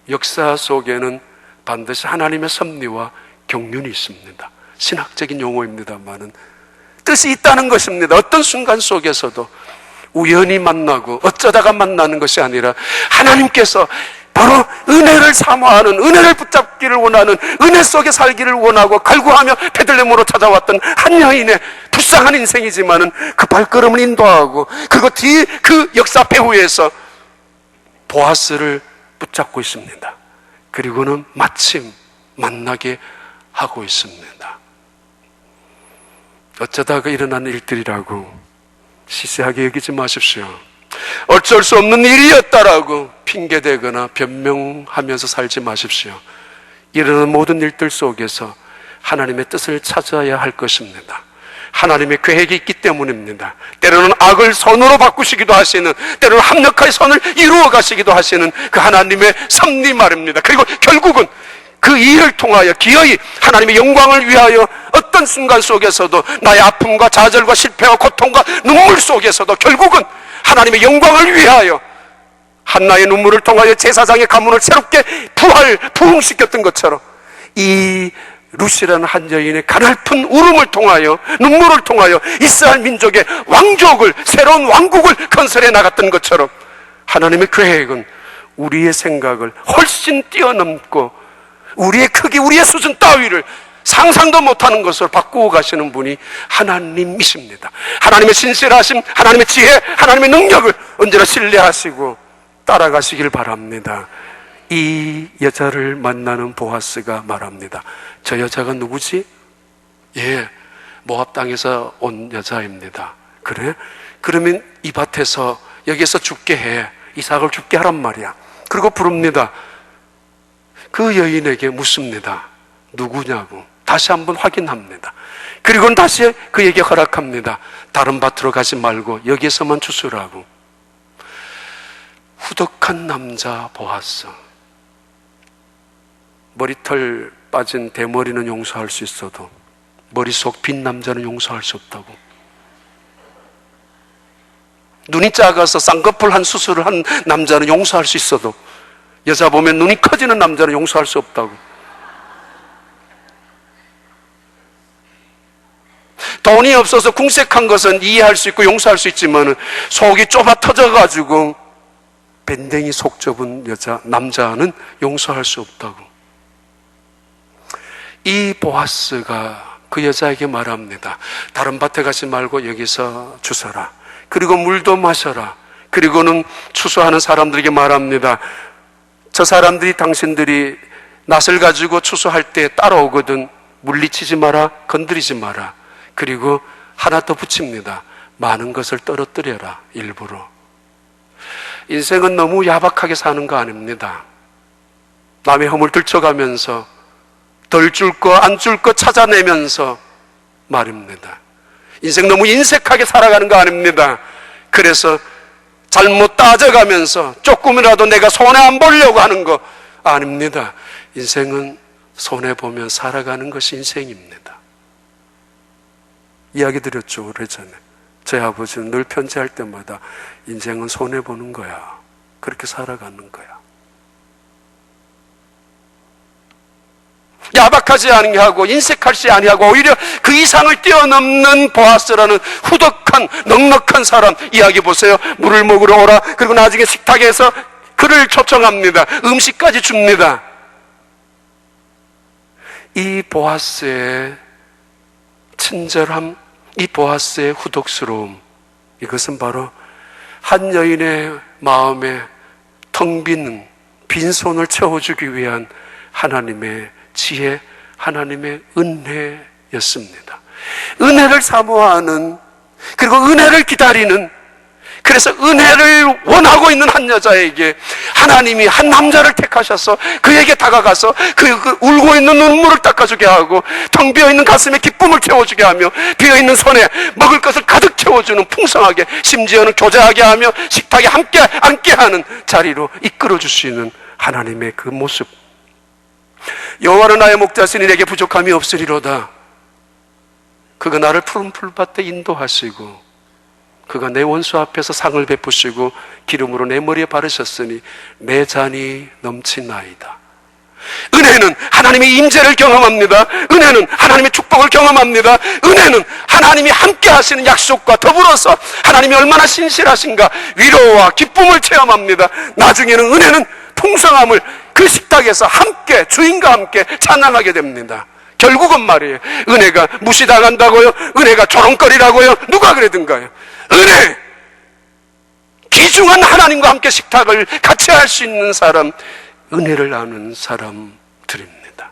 역사 속에는 반드시 하나님의 섭리와 경륜이 있습니다. 신학적인 용어입니다만은 뜻이 있다는 것입니다. 어떤 순간 속에서도 우연히 만나고 어쩌다가 만나는 것이 아니라 하나님께서 바로 은혜를 사모하는, 은혜를 붙잡기를 원하는, 은혜 속에 살기를 원하고 갈구하며 베들레헴으로 찾아왔던 한 여인의 불쌍한 인생이지만은 그 발걸음을 인도하고 그리고 뒤 그 역사 배후에서 보아스를 붙잡고 있습니다. 그리고는 마침 만나게 하고 있습니다. 어쩌다가 일어난 일들이라고 시시하게 여기지 마십시오. 어쩔 수 없는 일이었다라고 핑계대거나 변명하면서 살지 마십시오. 일어나는 모든 일들 속에서 하나님의 뜻을 찾아야 할 것입니다. 하나님의 계획이 있기 때문입니다. 때로는 악을 선으로 바꾸시기도 하시는, 때로는 합력하여 선을 이루어 가시기도 하시는 그 하나님의 섭리 말입니다. 그리고 결국은 그 일을 통하여 기어이 하나님의 영광을 위하여 어떤 순간 속에서도 나의 아픔과 좌절과 실패와 고통과 눈물 속에서도 결국은 하나님의 영광을 위하여 한나의 눈물을 통하여 제사장의 가문을 새롭게 부흥시켰던 것처럼 이 루시라는 한 여인의 가냘픈 울음을 통하여, 눈물을 통하여 이스라엘 민족의 왕족을, 새로운 왕국을 건설해 나갔던 것처럼 하나님의 계획은 우리의 생각을 훨씬 뛰어넘고 우리의 크기, 우리의 수준 따위를 상상도 못하는 것을 바꾸어 가시는 분이 하나님이십니다. 하나님의 신실하심, 하나님의 지혜, 하나님의 능력을 언제나 신뢰하시고 따라가시길 바랍니다. 이 여자를 만나는 보아스가 말합니다. 저 여자가 누구지? 예, 모압 땅에서 온 여자입니다. 그래? 그러면 이 밭에서 여기에서 죽게 해. 이삭을 죽게 하란 말이야. 그리고 부릅니다. 그 여인에게 묻습니다. 누구냐고. 다시 한번 확인합니다. 그리고는 다시 그에게 허락합니다. 다른 밭으로 가지 말고 여기에서만 추수라고. 후덕한 남자 보아스. 머리털 빠진 대머리는 용서할 수 있어도 머릿속 빈 남자는 용서할 수 없다고. 눈이 작아서 쌍꺼풀 한 수술을 한 남자는 용서할 수 있어도 여자 보면 눈이 커지는 남자는 용서할 수 없다고. 돈이 없어서 궁색한 것은 이해할 수 있고 용서할 수 있지만 속이 좁아 터져가지고 밴댕이 속 좁은 남자는 용서할 수 없다고. 이 보아스가 그 여자에게 말합니다. 다른 밭에 가지 말고 여기서 주서라. 그리고 물도 마셔라. 그리고는 추수하는 사람들에게 말합니다. 저 사람들이 당신들이 낫을 가지고 추수할 때 따라오거든. 물리치지 마라. 건드리지 마라. 그리고 하나 더 붙입니다. 많은 것을 떨어뜨려라. 일부러. 인생은 너무 야박하게 사는 거 아닙니다. 남의 허물 들춰가면서 덜 줄 거, 안 줄 거 찾아내면서 말입니다. 인생 너무 인색하게 살아가는 거 아닙니다. 그래서 잘못 따져가면서 조금이라도 내가 손해 안 보려고 하는 거 아닙니다. 인생은 손해보면 살아가는 것이 인생입니다. 이야기 드렸죠, 오래전에. 저희 아버지는 늘 편지할 때마다 인생은 손해보는 거야. 그렇게 살아가는 거야. 야박하지 아니하고 인색하지 아니하고 오히려 그 이상을 뛰어넘는 보아스라는 후덕한 넉넉한 사람 이야기 보세요. 물을 먹으러 오라. 그리고 나중에 식탁에서 그를 초청합니다. 음식까지 줍니다. 이 보아스의 친절함, 이 보아스의 후덕스러움, 이것은 바로 한 여인의 마음에 텅 빈 빈손을 채워주기 위한 하나님의 지혜, 하나님의 은혜였습니다. 은혜를 사모하는, 그리고 은혜를 기다리는, 그래서 은혜를 원하고 있는 한 여자에게 하나님이 한 남자를 택하셔서 그에게 다가가서 그 울고 있는 눈물을 닦아주게 하고 텅 비어있는 가슴에 기쁨을 채워주게 하며 비어있는 손에 먹을 것을 가득 채워주는, 풍성하게, 심지어는 교제하게 하며 식탁에 함께 앉게 하는 자리로 이끌어주시는 하나님의 그 모습. 여호와는 나의 목자시니 내게 부족함이 없으리로다. 그가 나를 푸른 풀밭에 인도하시고 그가 내 원수 앞에서 상을 베푸시고 기름으로 내 머리에 바르셨으니 내 잔이 넘치나이다. 은혜는 하나님의 임재를 경험합니다. 은혜는 하나님의 축복을 경험합니다. 은혜는 하나님이 함께 하시는 약속과 더불어서 하나님이 얼마나 신실하신가 위로와 기쁨을 체험합니다. 나중에는 은혜는 풍성함을 그 식탁에서 함께 주인과 함께 찬양하게 됩니다. 결국은 말이에요, 은혜가 무시당한다고요? 은혜가 조롱거리라고요? 누가 그러든가요? 은혜, 귀중한 하나님과 함께 식탁을 같이 할 수 있는 사람, 은혜를 아는 사람들입니다.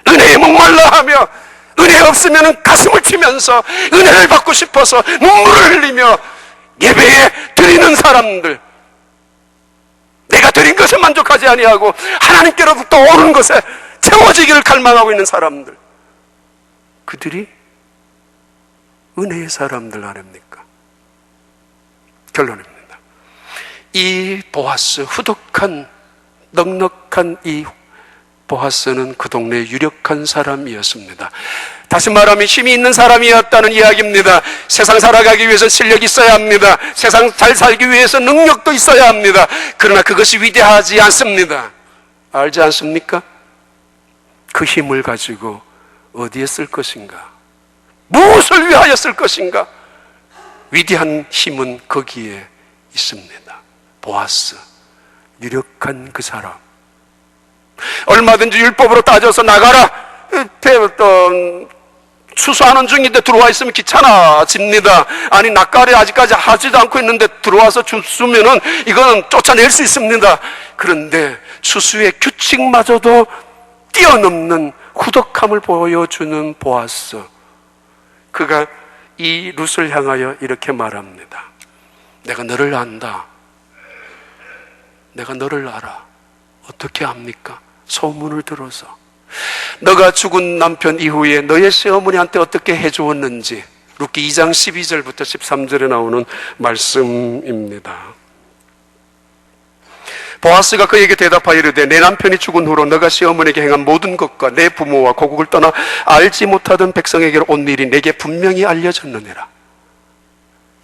은혜에 목말라 하며 은혜 없으면 가슴을 치면서 은혜를 받고 싶어서 눈물을 흘리며 예배에 드리는 사람들, 내가 드린 것에 만족하지 아니하고 하나님께로부터 오는 것에 채워지기를 갈망하고 있는 사람들, 그들이 은혜의 사람들 아닙니까? 결론입니다. 이 보아스, 후덕한 넉넉한 이 보아스는 그 동네의 유력한 사람이었습니다. 다시 말하면 힘이 있는 사람이었다는 이야기입니다. 세상 살아가기 위해서 실력이 있어야 합니다. 세상 잘 살기 위해서 능력도 있어야 합니다. 그러나 그것이 위대하지 않습니다. 알지 않습니까? 그 힘을 가지고 어디에 쓸 것인가? 무엇을 위하여 쓸 것인가? 위대한 힘은 거기에 있습니다. 보아스, 유력한 그 사람. 얼마든지 율법으로 따져서 나가라, 수수하는 중인데 들어와 있으면 귀찮아집니다. 아니, 낯가리 아직까지 하지도 않고 있는데 들어와서 주면은 이거는 쫓아낼 수 있습니다. 그런데 수수의 규칙마저도 뛰어넘는 후덕함을 보여주는 보아스, 그가 이 룻을 향하여 이렇게 말합니다. 내가 너를 안다. 내가 너를 알아. 어떻게 압니까? 소문을 들어서. 너가 죽은 남편 이후에 너의 시어머니한테 어떻게 해주었는지, 룻기 2장 12절부터 13절에 나오는 말씀입니다. 보아스가 그에게 대답하여 이르되 내 남편이 죽은 후로 너가 시어머니에게 행한 모든 것과 내 부모와 고국을 떠나 알지 못하던 백성에게로 온 일이 내게 분명히 알려졌느니라.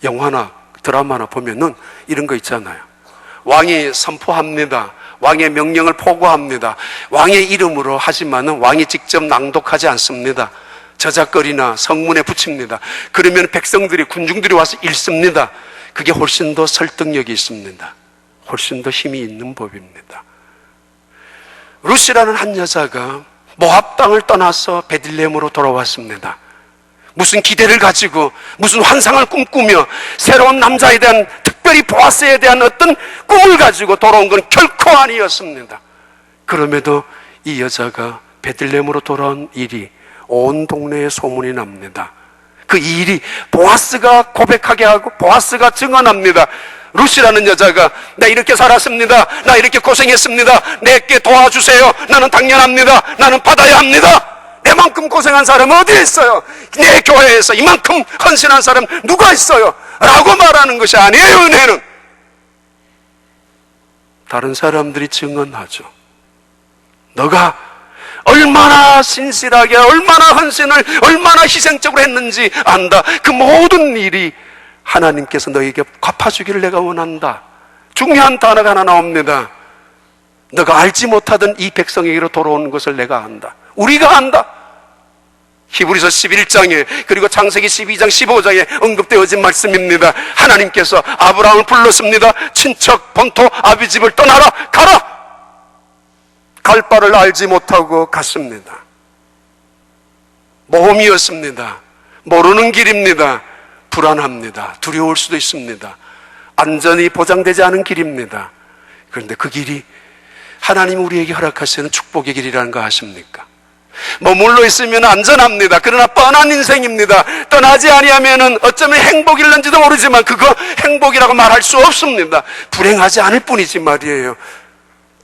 영화나 드라마나 보면은 이런 거 있잖아요. 왕이 선포합니다. 왕의 명령을 포고합니다. 왕의 이름으로 하지만은 왕이 직접 낭독하지 않습니다. 저작거리나 성문에 붙입니다. 그러면 백성들이, 군중들이 와서 읽습니다. 그게 훨씬 더 설득력이 있습니다. 훨씬 더 힘이 있는 법입니다. 룻이라는 한 여자가 모압 땅을 떠나서 베들레헴으로 돌아왔습니다. 무슨 기대를 가지고 무슨 환상을 꿈꾸며 새로운 남자에 대한, 특별히 보아스에 대한 어떤 꿈을 가지고 돌아온 건 결코 아니었습니다. 그럼에도 이 여자가 베들레헴으로 돌아온 일이 온 동네에 소문이 납니다. 그 일이 보아스가 고백하게 하고 보아스가 증언합니다. 룻이라는 여자가 나 이렇게 살았습니다. 나 이렇게 고생했습니다. 내게 도와주세요. 나는 당연합니다. 나는 받아야 합니다. 내만큼 고생한 사람 어디 있어요? 내 교회에서 이만큼 헌신한 사람 누가 있어요? 라고 말하는 것이 아니에요. 은혜는 다른 사람들이 증언하죠. 너가 얼마나 신실하게, 얼마나 헌신을, 얼마나 희생적으로 했는지 안다. 그 모든 일이 하나님께서 너에게 갚아주기를 내가 원한다. 중요한 단어가 하나 나옵니다. 너가 알지 못하던 이 백성에게로 돌아오는 것을 내가 안다. 우리가 안다. 히브리서 11장에 그리고 창세기 12장 15장에 언급되어진 말씀입니다. 하나님께서 아브라함을 불렀습니다. 친척 본토 아비 집을 떠나라, 가라. 갈 바를 알지 못하고 갔습니다. 모험이었습니다. 모르는 길입니다. 불안합니다. 두려울 수도 있습니다. 안전이 보장되지 않은 길입니다. 그런데 그 길이 하나님 우리에게 허락하시는 축복의 길이라는 거 아십니까? 머물러 있으면 안전합니다. 그러나 뻔한 인생입니다. 떠나지 아니하면은 어쩌면 행복일는지도 모르지만 그거 행복이라고 말할 수 없습니다. 불행하지 않을 뿐이지 말이에요.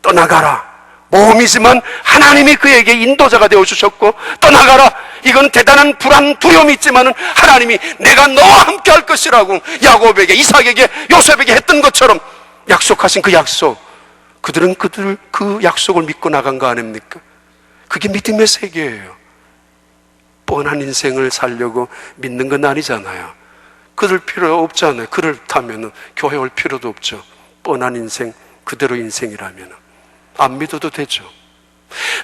떠나가라. 모험이지만 하나님이 그에게 인도자가 되어주셨고, 떠나가라. 이건 대단한 불안, 두려움이 있지만은 하나님이 내가 너와 함께 할 것이라고 야곱에게, 이삭에게, 요셉에게 했던 것처럼 약속하신 그 약속, 그들은 그 약속을 믿고 나간 거 아닙니까? 그게 믿음의 세계예요. 뻔한 인생을 살려고 믿는 건 아니잖아요. 그럴 필요 없잖아요. 그렇다면 교회 올 필요도 없죠. 뻔한 인생, 그대로 인생이라면 안 믿어도 되죠.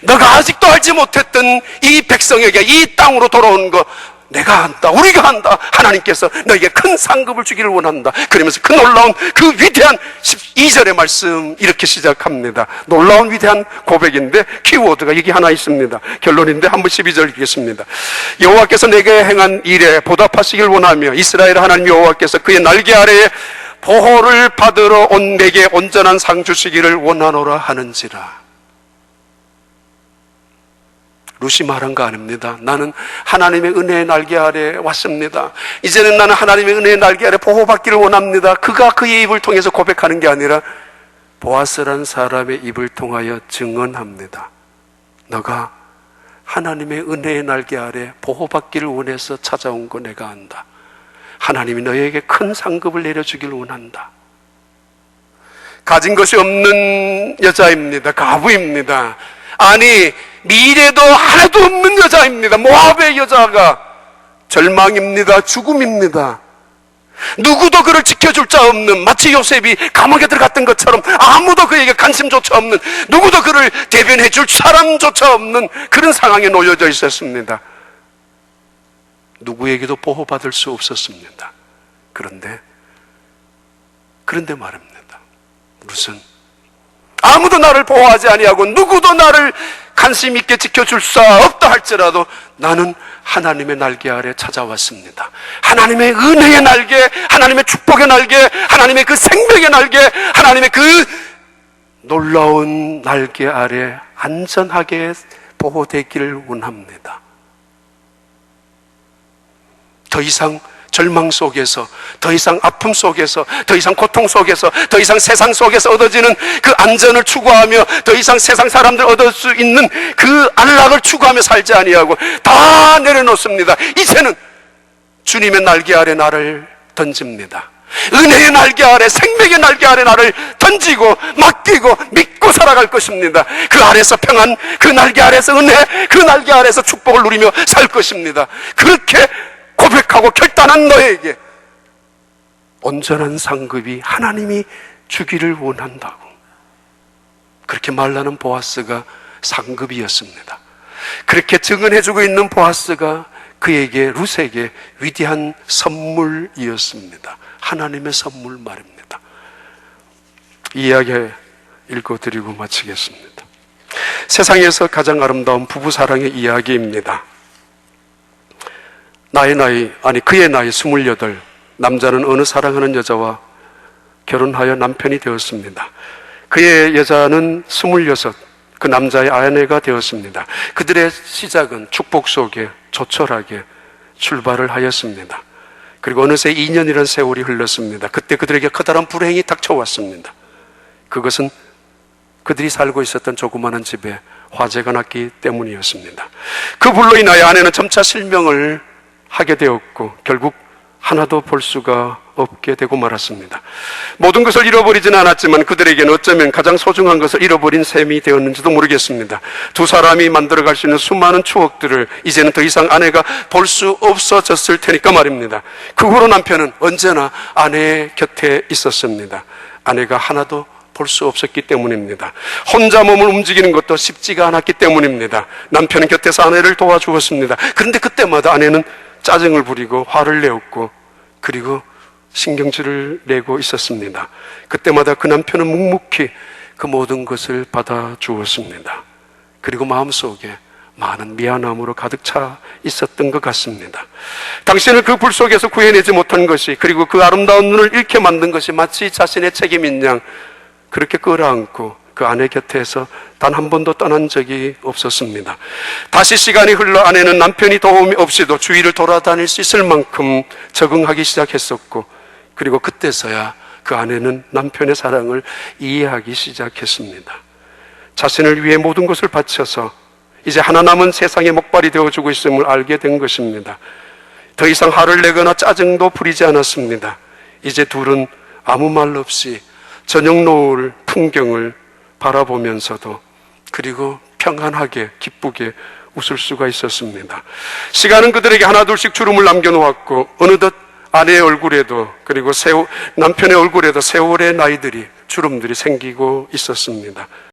너가 아직도 알지 못했던 이 백성에게 이 땅으로 돌아오는 거 내가 한다, 우리가 한다. 하나님께서 너에게 큰 상급을 주기를 원한다. 그러면서 그 놀라운, 그 위대한 12절의 말씀 이렇게 시작합니다. 놀라운 위대한 고백인데 키워드가 여기 하나 있습니다. 결론인데 한번 12절 읽겠습니다. 여호와께서 내게 행한 일에 보답하시길 원하며 이스라엘 하나님 여호와께서 그의 날개 아래에 보호를 받으러 온 내게 온전한 상 주시기를 원하노라 하는지라. 루시 말한 거 아닙니다. 나는 하나님의 은혜의 날개 아래 왔습니다. 이제는 나는 하나님의 은혜의 날개 아래 보호받기를 원합니다. 그가 그의 입을 통해서 고백하는 게 아니라 보아스란 사람의 입을 통하여 증언합니다. 너가 하나님의 은혜의 날개 아래 보호받기를 원해서 찾아온 거 내가 안다. 하나님이 너에게 큰 상급을 내려주기를 원한다. 가진 것이 없는 여자입니다. 가부입니다. 아니, 미래도 하나도 없는 여자입니다. 모압의 여자가 절망입니다. 죽음입니다. 누구도 그를 지켜줄 자 없는, 마치 요셉이 감옥에 들어갔던 것처럼 아무도 그에게 관심조차 없는, 누구도 그를 대변해 줄 사람조차 없는 그런 상황에 놓여져 있었습니다. 누구에게도 보호받을 수 없었습니다. 그런데 말입니다. 무슨 아무도 나를 보호하지 아니하고 누구도 나를 관심 있게 지켜줄 수 없다 할지라도 나는 하나님의 날개 아래 찾아왔습니다. 하나님의 은혜의 날개, 하나님의 축복의 날개, 하나님의 그 생명의 날개, 하나님의 그 놀라운 날개 아래 안전하게 보호되기를 원합니다. 더 이상 절망 속에서, 더 이상 아픔 속에서, 더 이상 고통 속에서, 더 이상 세상 속에서 얻어지는 그 안전을 추구하며, 더 이상 세상 사람들 얻을 수 있는 그 안락을 추구하며 살지 아니하고 다 내려놓습니다. 이제는 주님의 날개 아래 나를 던집니다. 은혜의 날개 아래, 생명의 날개 아래 나를 던지고 맡기고 믿고 살아갈 것입니다. 그 아래서 평안, 그 날개 아래서 은혜, 그 날개 아래서 축복을 누리며 살 것입니다. 그렇게 고백하고 결단한 너에게 온전한 상급이 하나님이 주기를 원한다고. 그렇게 말하는 보아스가 상급이었습니다. 그렇게 증언해주고 있는 보아스가 그에게, 룻에게 위대한 선물이었습니다. 하나님의 선물 말입니다. 이 이야기 읽어드리고 마치겠습니다. 세상에서 가장 아름다운 부부사랑의 이야기입니다. 그의 나이 28, 남자는 어느 사랑하는 여자와 결혼하여 남편이 되었습니다. 그의 여자는 26, 그 남자의 아내가 되었습니다. 그들의 시작은 축복 속에 조촐하게 출발을 하였습니다. 그리고 어느새 2년이라는 세월이 흘렀습니다. 그때 그들에게 커다란 불행이 닥쳐왔습니다. 그것은 그들이 살고 있었던 조그마한 집에 화재가 났기 때문이었습니다. 그 불로 인하여 아내는 점차 실명을 하게 되었고 결국 하나도 볼 수가 없게 되고 말았습니다. 모든 것을 잃어버리지는 않았지만 그들에게는 어쩌면 가장 소중한 것을 잃어버린 셈이 되었는지도 모르겠습니다. 두 사람이 만들어갈 수 있는 수많은 추억들을 이제는 더 이상 아내가 볼 수 없어졌을 테니까 말입니다. 그 후로 남편은 언제나 아내의 곁에 있었습니다. 아내가 하나도 볼 수 없었기 때문입니다. 혼자 몸을 움직이는 것도 쉽지가 않았기 때문입니다. 남편은 곁에서 아내를 도와주었습니다. 그런데 그때마다 아내는 짜증을 부리고 화를 내었고 그리고 신경질을 내고 있었습니다. 그때마다 그 남편은 묵묵히 그 모든 것을 받아주었습니다. 그리고 마음속에 많은 미안함으로 가득 차 있었던 것 같습니다. 당신을 그 불 속에서 구해내지 못한 것이, 그리고 그 아름다운 눈을 잃게 만든 것이 마치 자신의 책임인 양 그렇게 끌어안고 그 아내 곁에서 단 한 번도 떠난 적이 없었습니다. 다시 시간이 흘러 아내는 남편이 도움이 없이도 주위를 돌아다닐 수 있을 만큼 적응하기 시작했었고, 그리고 그때서야 그 아내는 남편의 사랑을 이해하기 시작했습니다. 자신을 위해 모든 것을 바쳐서 이제 하나 남은 세상에 목발이 되어주고 있음을 알게 된 것입니다. 더 이상 화를 내거나 짜증도 부리지 않았습니다. 이제 둘은 아무 말 없이 저녁 노을 풍경을 바라보면서도 그리고 평안하게 기쁘게 웃을 수가 있었습니다. 시간은 그들에게 하나둘씩 주름을 남겨놓았고 어느덧 아내의 얼굴에도 그리고 남편의 얼굴에도 세월의 나이들이 주름들이 생기고 있었습니다.